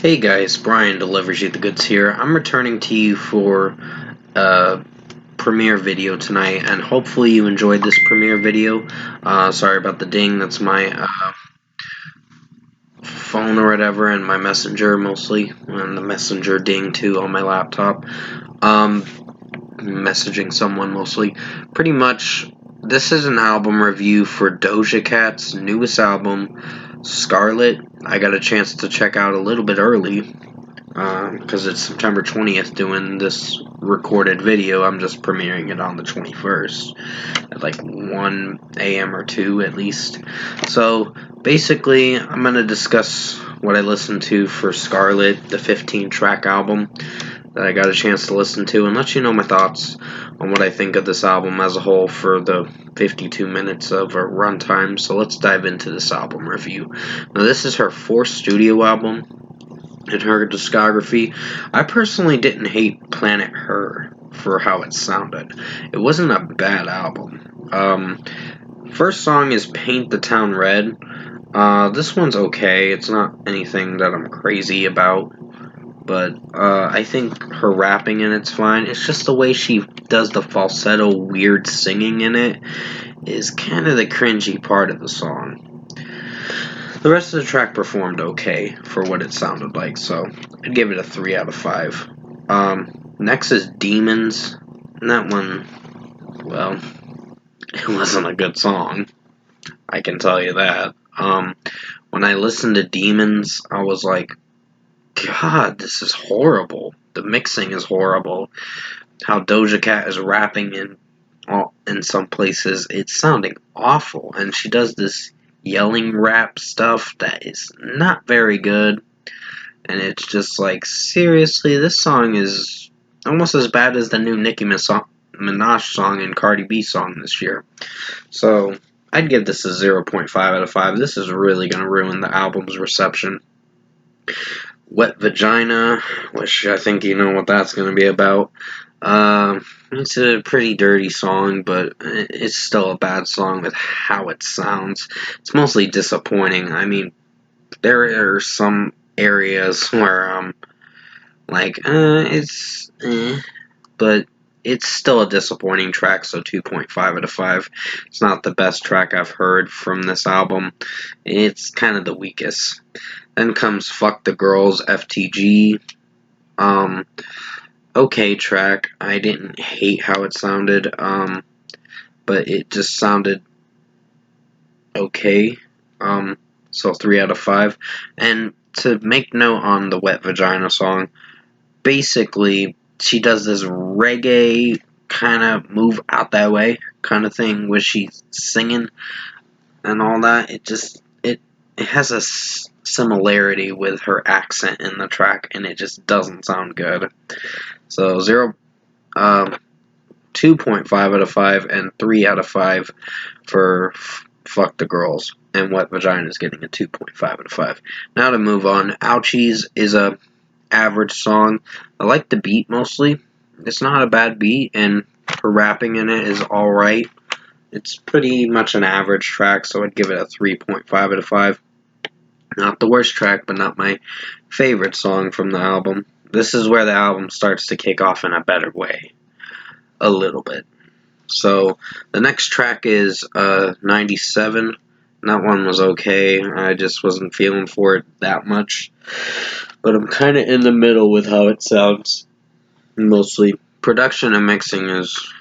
Hey guys, Brian delivers you the goods here. I'm returning to you for a premiere video tonight, and hopefully you enjoyed this premiere video. Sorry about the ding, that's my phone or whatever, and my messenger mostly, and the messenger ding too on my laptop. Messaging someone mostly. Pretty much, this is an album review for Doja Cat's newest album, Scarlet. I got a chance to check out a little bit early, because it's September 20th doing this recorded video. I'm just premiering it on the 21st at like 1 a.m. or 2 at least. So basically, I'm going to discuss what I listened to for Scarlet, the 15-track album that I got a chance to listen to, and let you know my thoughts on what I think of this album as a whole for the 52 minutes of a runtime. So let's dive into this album review. Now, this is her fourth studio album in her discography. I personally didn't hate Planet Her for how it sounded. It wasn't a bad album. First song is Paint the Town Red. This one's okay. It's not anything that I'm crazy about, but I think her rapping in it's fine. It's just the way she does the falsetto weird singing in it is kind of the cringy part of the song. The rest of the track performed okay for what it sounded like, so I'd give it a 3 out of 5. Next is Demons. And that one, well, it wasn't a good song. I can tell you that. When I listened to Demons, I was like, God, this is horrible. The mixing is horrible. How Doja Cat is rapping in some places, it's sounding awful. And she does this yelling rap stuff that is not very good, and it's just like, seriously, this song is almost as bad as the new Nicki Minaj song and Cardi B song this year. So I'd give this a 0.5 out of 5. This is really going to ruin the album's reception. Wet Vagina, which I think you know what that's going to be about. It's a pretty dirty song, but it's still a bad song with how it sounds. It's mostly disappointing. I mean, there are some areas where I'm like, but it's still a disappointing track, so 2.5 out of 5. It's not the best track I've heard from this album. It's kind of the weakest. Then comes Fuck the Girls, FTG. Okay track. I didn't hate how it sounded, but it just sounded okay. So 3 out of 5. And to make note on the Wet Vagina song, basically she does this reggae kind of move out that way kind of thing where she's singing and all that. It has a similarity with her accent in the track, and it just doesn't sound good. So 2.5 out of 5 and 3 out of 5 for Fuck the Girls, and Wet Vagina is getting a 2.5 out of 5. Now to move on, Ouchies is a average song. I like the beat mostly. It's not a bad beat, and her rapping in it is alright. It's pretty much an average track, so I'd give it a 3.5 out of 5. Not the worst track, but not my favorite song from the album. This is where the album starts to kick off in a better way. A little bit. So, the next track is 97. That one was okay. I just wasn't feeling for it that much. But I'm kind of in the middle with how it sounds. Mostly. Production and mixing is,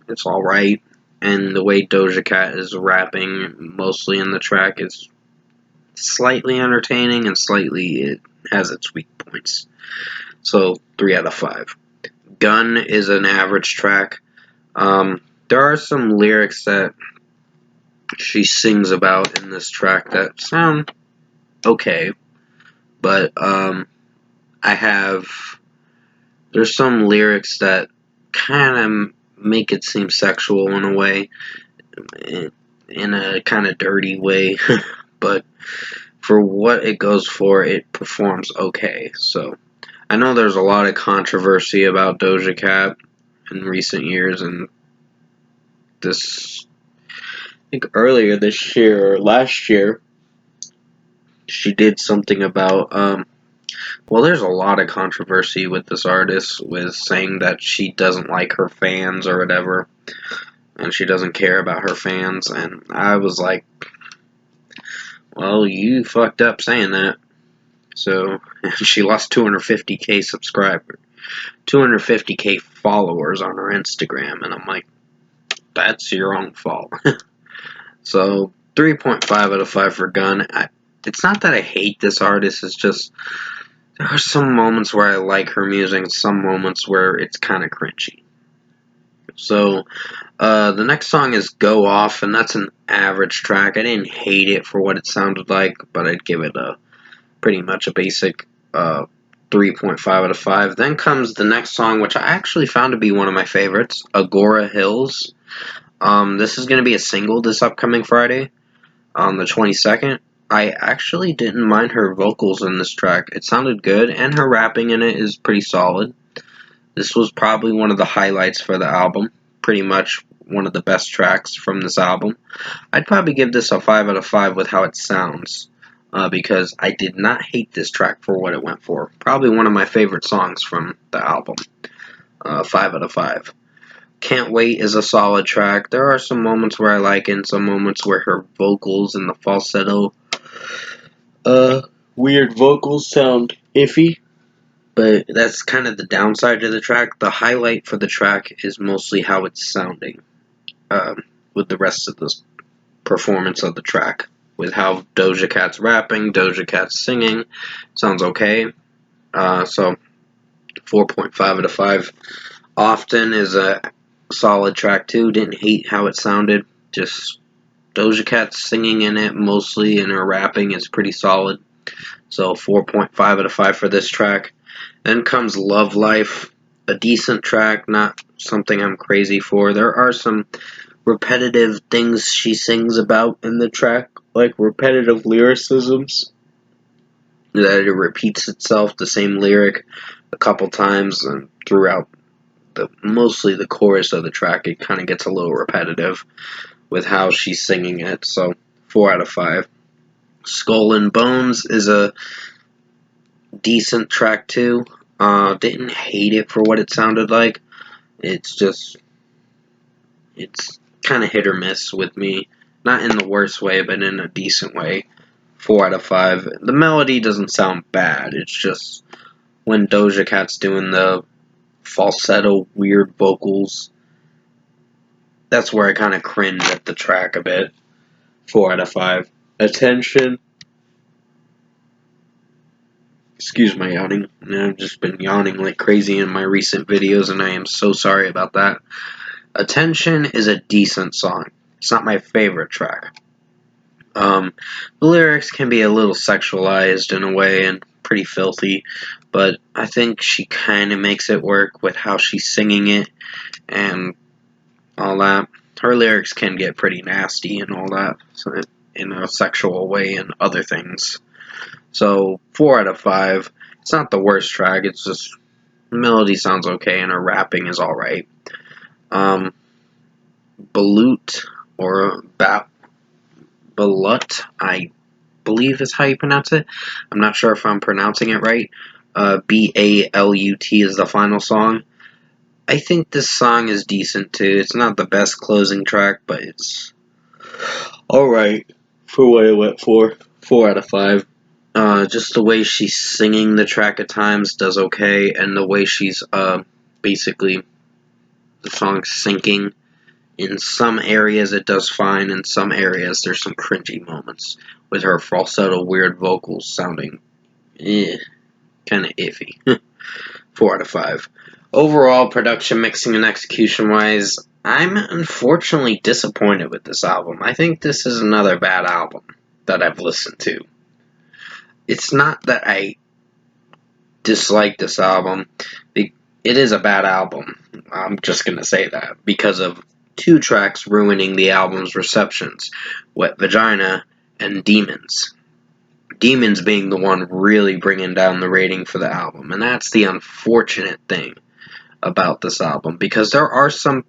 it's alright. And the way Doja Cat is rapping, mostly in the track, is slightly entertaining, and slightly it has its weak points. So 3 out of 5. Gun is an average track. There are some lyrics that she sings about in this track that sound okay, but there's some lyrics that kind of make it seem sexual in a way, in a kind of dirty way, but for what it goes for, it performs okay. So I know there's a lot of controversy about Doja Cat in recent years, and this, I think earlier this year or last year, she did something about Well, there's a lot of controversy with this artist with saying that she doesn't like her fans or whatever, and she doesn't care about her fans, and I was like, well, you fucked up saying that. So, she lost 250k subscribers, 250k followers on her Instagram, and I'm like, that's your own fault. So, 3.5 out of 5 for Gun. It's not that I hate this artist, it's just there are some moments where I like her music, and some moments where it's kind of cringy. So, the next song is Go Off, and that's an average track. I didn't hate it for what it sounded like, but I'd give it a pretty much a basic 3.5 out of 5. Then comes the next song, which I actually found to be one of my favorites, Agora Hills. This is going to be a single this upcoming Friday on the 22nd. I actually didn't mind her vocals in this track. It sounded good, and her rapping in it is pretty solid. This was probably one of the highlights for the album. Pretty much one of the best tracks from this album. I'd probably give this a 5 out of 5 with how it sounds. Because I did not hate this track for what it went for. Probably one of my favorite songs from the album. 5 out of 5. Can't Wait is a solid track. There are some moments where I like it, and some moments where her vocals and the falsetto, weird vocals sound iffy. But that's kind of the downside to the track. The highlight for the track is mostly how it's sounding. With the rest of the performance of the track. With how Doja Cat's rapping, Doja Cat's singing, sounds okay. So 4.5 out of 5. Often is a solid track too. Didn't hate how it sounded. Just Doja Cat's singing in it mostly, and her rapping is pretty solid. So 4.5 out of 5 for this track. Then comes Love Life, a decent track, not something I'm crazy for. There are some repetitive things she sings about in the track, like repetitive lyricisms, that it repeats itself, the same lyric, a couple times, and throughout mostly the chorus of the track, it kind of gets a little repetitive with how she's singing it, so 4 out of 5. Skull and Bones is a decent track too. Didn't hate it for what it sounded like. It's kind of hit or miss with me. Not in the worst way, but in a decent way. 4 out of 5. The melody doesn't sound bad. It's just when Doja Cat's doing the falsetto, weird vocals, that's where I kind of cringe at the track a bit. 4 out of 5. Attention. Excuse my yawning. I've just been yawning like crazy in my recent videos, and I am so sorry about that. Attention is a decent song. It's not my favorite track. The lyrics can be a little sexualized in a way and pretty filthy, but I think she kind of makes it work with how she's singing it and all that. Her lyrics can get pretty nasty and all that, so in a sexual way and other things. So 4 out of 5. It's not the worst track. It's just the melody sounds okay and her rapping is all right. Balut or Balut, I believe is how you pronounce it. I'm not sure if I'm pronouncing it right. B-A-L-U-T is the final song. I think this song is decent too. It's not the best closing track, but it's alright for what it went for. 4 out of 5. Just the way she's singing the track at times does okay, and the way she's basically the song's sinking. In some areas it does fine, in some areas there's some cringy moments with her falsetto weird vocals sounding kind of iffy. 4 out of 5. Overall, production, mixing, and execution-wise, I'm unfortunately disappointed with this album. I think this is another bad album that I've listened to. It's not that I dislike this album. It is a bad album. I'm just going to say that because of 2 tracks ruining the album's receptions, Wet Vagina and Demons. Demons being the one really bringing down the rating for the album, and that's the unfortunate thing about this album, because there are some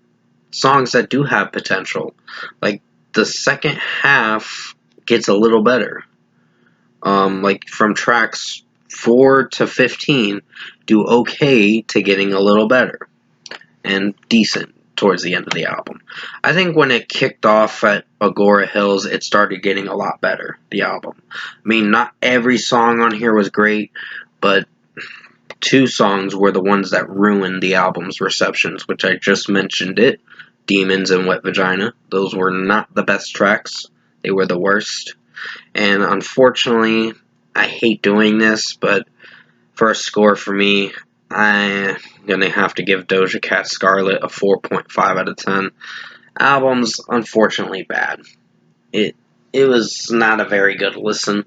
songs that do have potential. Like, the second half gets a little better. Like, from tracks 4 to 15 do okay to getting a little better and decent towards the end of the album. I think when it kicked off at Agora Hills, it started getting a lot better, the album. I mean, not every song on here was great, but 2 songs were the ones that ruined the album's receptions, which I just mentioned it, Demons and Wet Vagina. Those were not the best tracks. They were the worst. And unfortunately, I hate doing this, but for a score for me, I'm going to have to give Doja Cat Scarlet a 4.5 out of 10. Album's unfortunately bad. It was not a very good listen.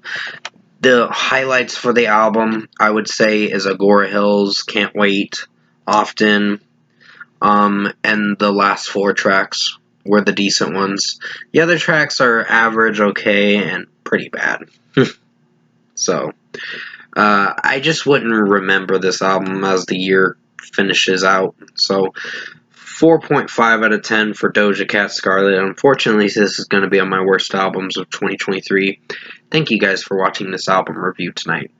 The highlights for the album, I would say, is Agora Hills, Can't Wait, Often, and the last 4 tracks were the decent ones. The other tracks are average, okay, and pretty bad. So, I just wouldn't remember this album as the year finishes out. So, 4.5 out of 10 for Doja Cat Scarlet. Unfortunately, this is going to be on my worst albums of 2023. Thank you guys for watching this album review tonight.